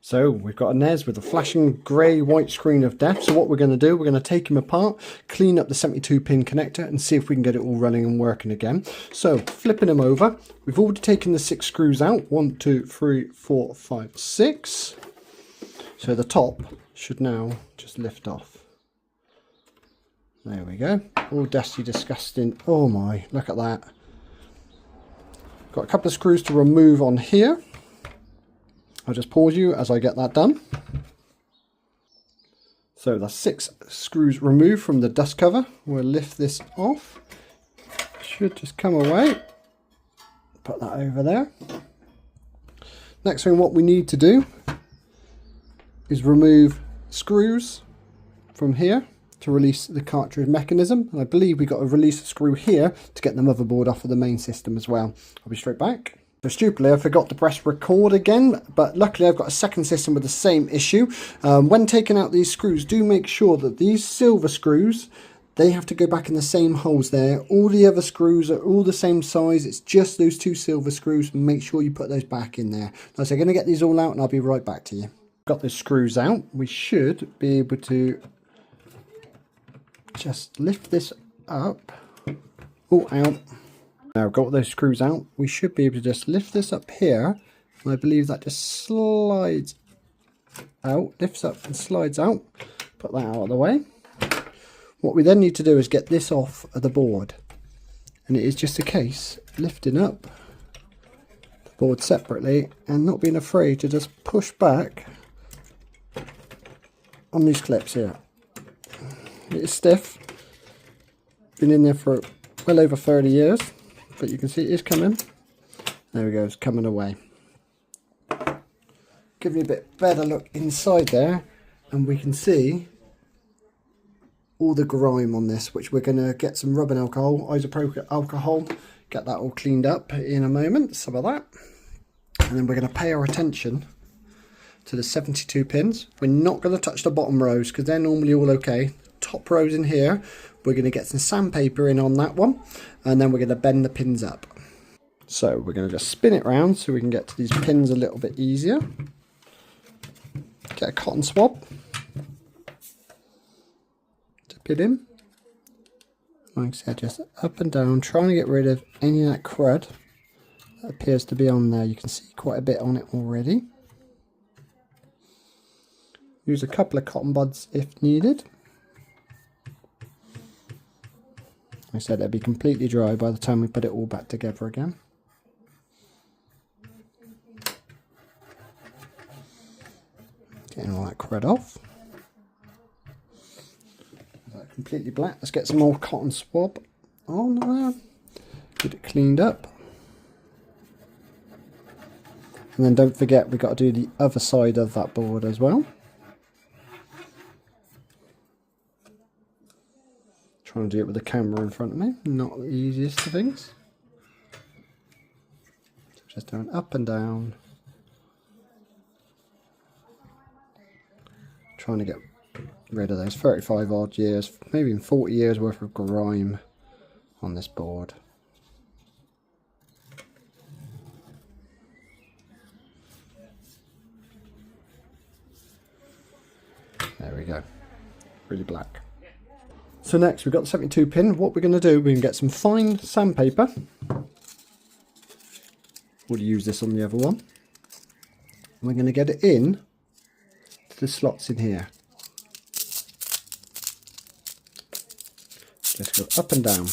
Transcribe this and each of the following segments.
So we've got a NES with a flashing grey white screen of death. So what we're going to do, we're going to take him apart, clean up the 72 pin connector and see if we can get it all running and working again. So flipping him over, we've already taken the 6 screws out. 1, 2, 3, 4, 5, 6. So the top should now just lift off. There we go. All dusty, disgusting. Oh my, look at that. Got a couple of screws to remove on here. I'll just pause you as I get that done. So that's 6 screws removed from the dust cover. We'll lift this off. Should just come away. Put that over there. Next thing what we need to do is remove screws from here to release the cartridge mechanism. And I believe we got to release a screw here to get the motherboard off of the main system as well. I'll be straight back. So stupidly I forgot to press record again, but luckily I've got a second system with the same issue. When taking out these screws, do make sure that these silver screws, they have to go back in the same holes there. All the other screws are all the same size. It's just those 2 silver screws. Make sure you put those back in there. Now, so I'm going to get these all out and I'll be right back to you. Got the screws out. We should be able to just lift this up. Oh, out. Now I've got those screws out. We should be able to just lift this up here. And I believe that just slides out, lifts up and slides out. Put that out of the way. What we then need to do is get this off of the board. And it is just a case lifting up the board separately and not being afraid to just push back on these clips here. It is stiff. Been in there for well over 30 years. But you can see it is coming. There we go, it's coming away. Give you a bit better look inside there, and we can see all the grime on this, which we're going to get some rubbing alcohol, isopropyl alcohol, get that all cleaned up in a moment, some of that. And then we're going to pay our attention to the 72 pins. We're not going to touch the bottom rows because they're normally all okay. Top rows in here, we're going to get some sandpaper in on that one, and then we're going to bend the pins up. So we're going to just spin it round so we can get to these pins a little bit easier. Get a cotton swab, dip it in, like I said, just up and down, trying to get rid of any of that crud that appears to be on there. You can see quite a bit on it already. Use a couple of cotton buds if needed. I said it'll be completely dry by the time we put it all back together again. Getting all that crud off. That completely black. Let's get some more cotton swab on there. Get it cleaned up. And then don't forget we've got to do the other side of that board as well. Trying to do it with the camera in front of me, not the easiest of things. So just doing up and down. Trying to get rid of those 35 odd years, maybe even 40 years worth of grime on this board. There we go, really black. So next we've got the 72 pin. What we're going to do, we can get some fine sandpaper. We'll use this on the other one. And we're going to get it in to the slots in here. Just go up and down.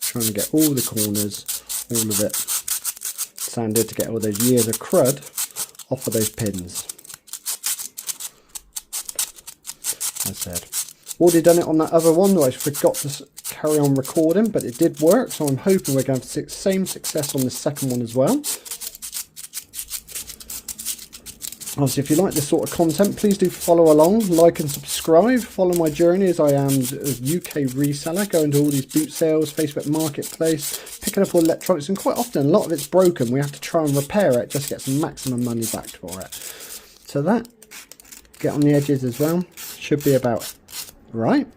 Trying to get all the corners, all of it sanded to get all those years of crud off of those pins. I said. Already done it on that other one, I forgot to carry on recording, but it did work, so I'm hoping we're going to have the same success on the second one as well. Obviously, if you like this sort of content, please do follow along, like and subscribe. Follow my journey as I am a UK reseller, going to all these boot sales, Facebook Marketplace, picking up all electronics, and quite often a lot of it's broken. We have to try and repair it just to get some maximum money back for it. So that, get on the edges as well, should be about right.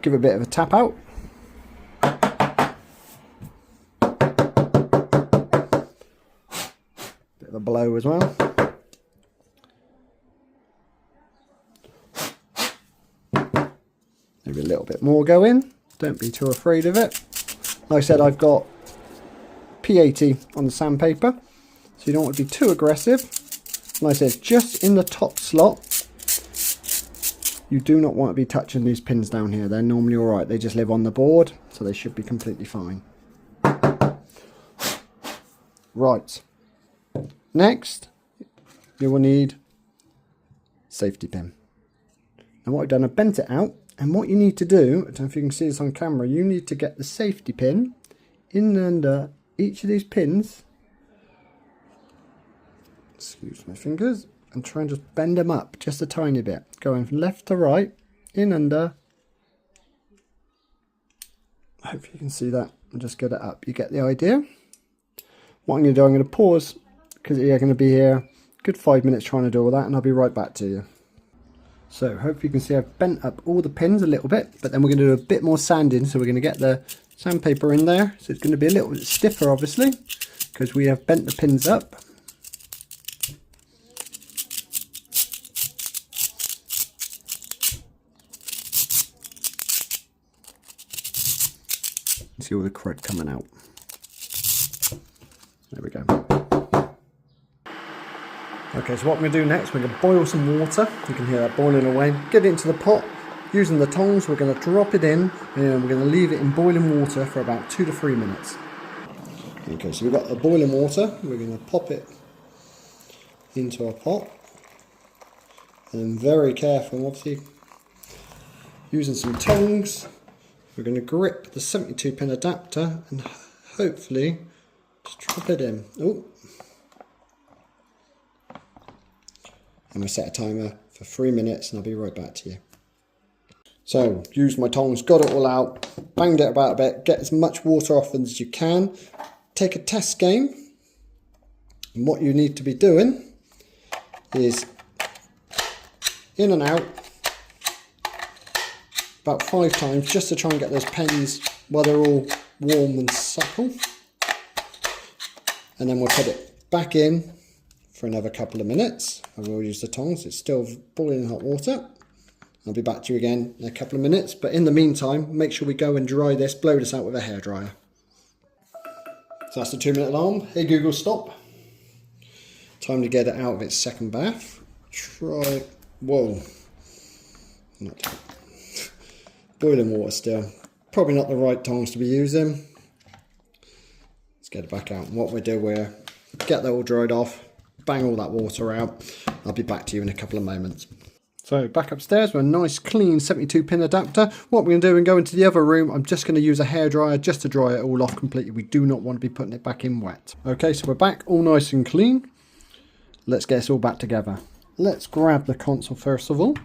Give it a bit of a tap out. Bit of a blow as well. Maybe a little bit more go in. Don't be too afraid of it. Like I said, I've got P80 on the sandpaper, so you don't want to be too aggressive. Like I said, just in the top slot. You do not want to be touching these pins down here. They're normally alright. They just live on the board, so they should be completely fine. Right. Next, you will need safety pin. Now what I've done, I've bent it out, and what you need to do, I don't know if you can see this on camera, you need to get the safety pin in under each of these pins. Excuse my fingers. And try and just bend them up just a tiny bit. Going from left to right, in under. I hope you can see that. And just get it up. You get the idea. What I'm going to do, I'm going to pause because you're going to be here a good 5 minutes trying to do all that, and I'll be right back to you. So hopefully you can see I've bent up all the pins a little bit, but then we're going to do a bit more sanding. So we're going to get the sandpaper in there. So it's going to be a little bit stiffer, obviously, because we have bent the pins up. See all the crud coming out. There we go. Okay, so what I'm going to do next, we're going to boil some water. You can hear that boiling away. Get it into the pot. Using the tongs, we're going to drop it in, and we're going to leave it in boiling water for about 2 to 3 minutes. Okay, so we've got the boiling water. We're going to pop it into our pot. And very careful, obviously, using some tongs. We're going to grip the 72 pin adapter and hopefully just drop it in. Oh. I'm going to set a timer for 3 minutes and I'll be right back to you. So, used my tongs, got it all out, banged it about a bit, get as much water off as you can. Take a test game. And what you need to be doing is in and out about 5 times, just to try and get those pens while they're all warm and supple. And then we'll put it back in for another couple of minutes. I will use the tongs, it's still boiling hot water. I'll be back to you again in a couple of minutes, but in the meantime, make sure we go and dry this, blow this out with a hairdryer. So that's the 2-minute alarm. Hey Google, stop. Time to get it out of its second bath. Try, whoa, not boiling water still. Probably not the right tongs to be using. Let's get it back out. And what we do, we're get that all dried off, bang all that water out. I'll be back to you in a couple of moments. So back upstairs with a nice clean 72 pin adapter. What we're going to do and go into the other room, I'm just going to use a hairdryer just to dry it all off completely. We do not want to be putting it back in wet. Okay, so we're back all nice and clean. Let's get this all back together. Let's grab the console first of all.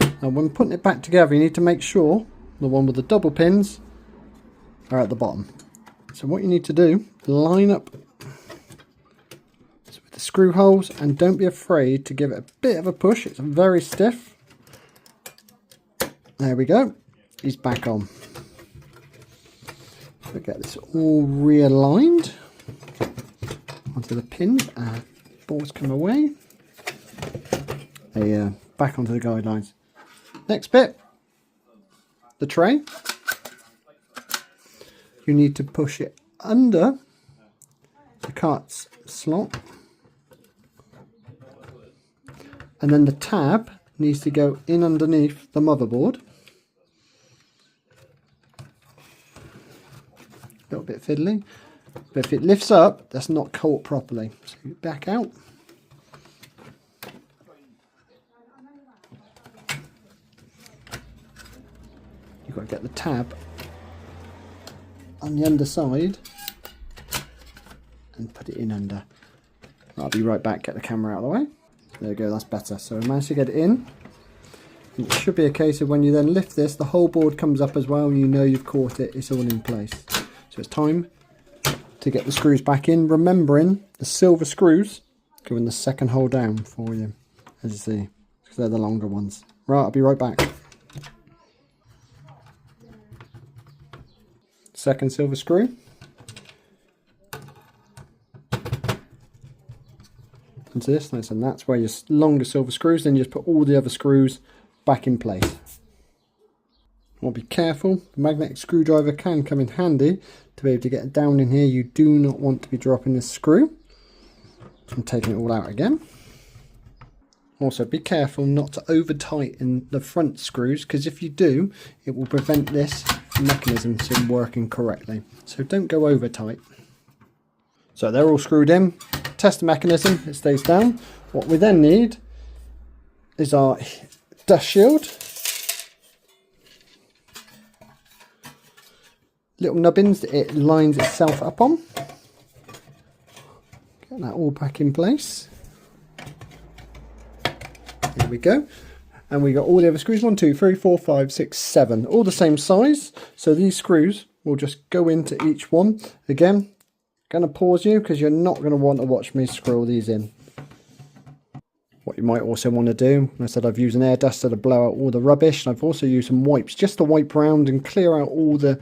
And when putting it back together, you need to make sure the one with the double pins are at the bottom. So what you need to do, line up with the screw holes and don't be afraid to give it a bit of a push. It's very stiff. There we go. He's back on. So get this all realigned onto the pins. Balls come away. Back onto the guidelines. Next bit, the tray. You need to push it under the cart slot, and then the tab needs to go in underneath the motherboard. A little bit fiddly, but if it lifts up, that's not caught properly. So you back out. You've got to get the tab on the underside and put it in under. I'll be right back, get the camera out of the way. There we go, that's better. So I managed to get it in. And it should be a case of when you then lift this, the whole board comes up as well, and you know you've caught it, it's all in place. So it's time to get the screws back in, remembering the silver screws go in the second hole down for you, as you see, because they're the longer ones. Right, I'll be right back. Second silver screw. into this, and that's where your longer silver screws, then you just put all the other screws back in place. Well, be careful, the magnetic screwdriver can come in handy to be able to get down in here. You do not want to be dropping this screw. I'm taking it all out again. Also, be careful not to over tighten the front screws, because if you do, it will prevent this mechanism from working correctly. So don't go over tight. So they're all screwed in. Test the mechanism, it stays down. What we then need is our dust shield. Little nubbins that it lines itself up on. Get that all back in place. There we go. And we got all the other screws, 1, 2, 3, 4, 5, 6, 7, all the same size. So these screws will just go into each one. Again, going to pause you because you're not going to want to watch me screw all these in. What you might also want to do, I said I've used an air duster to blow out all the rubbish, and I've also used some wipes just to wipe around and clear out all the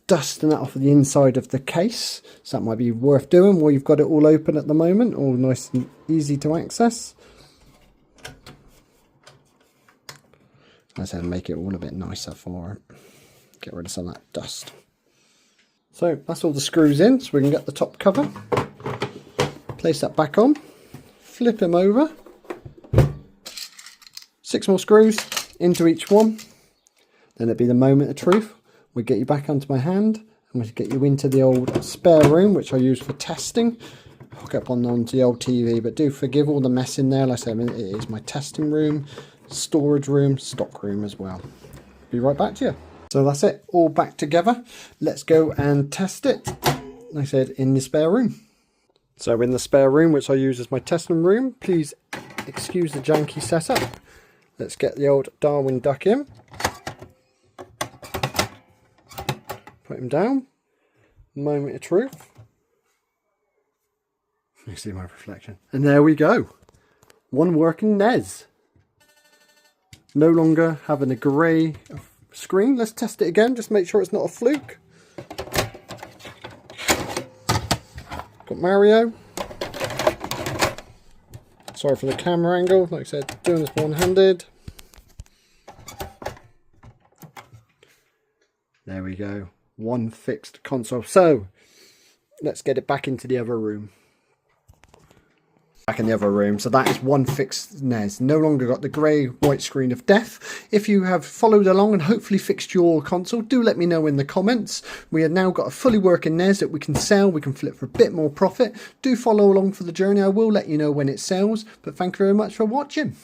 dust and that off of the inside of the case. So that might be worth doing while you've got it all open at the moment, all nice and easy to access. I said make it all a bit nicer for it. Get rid of some of that dust. So that's all the screws in, so we can get the top cover. Place that back on. Flip them over. 6 more screws into each one. Then it'll be the moment of truth. We get you back onto my hand, and we get you into the old spare room, which I use for testing. Hook up onto the old TV, but do forgive all the mess in there. Like I said, it is my testing room, storage room, stock room as well. Be right back to you. So that's it, all back together. Let's go and test it, like I said, in the spare room. So in the spare room, which I use as my testing room, please excuse the janky setup. Let's get the old Darwin duck in. Put him down. Moment of truth. You see my reflection. And there we go. One working NES. No longer having a grey screen. Let's test it again, just make sure it's not a fluke. Got Mario. Sorry for the camera angle, like I said, doing this one-handed. There we go, one fixed console. So let's get it back into the other room. Back in the other room, so that is one fixed NES. No longer got the grey white screen of death. If you have followed along and hopefully fixed your console, do let me know in the comments. We have now got a fully working NES that we can sell, we can flip for a bit more profit. Do follow along for the journey, I will let you know when it sells, but thank you very much for watching.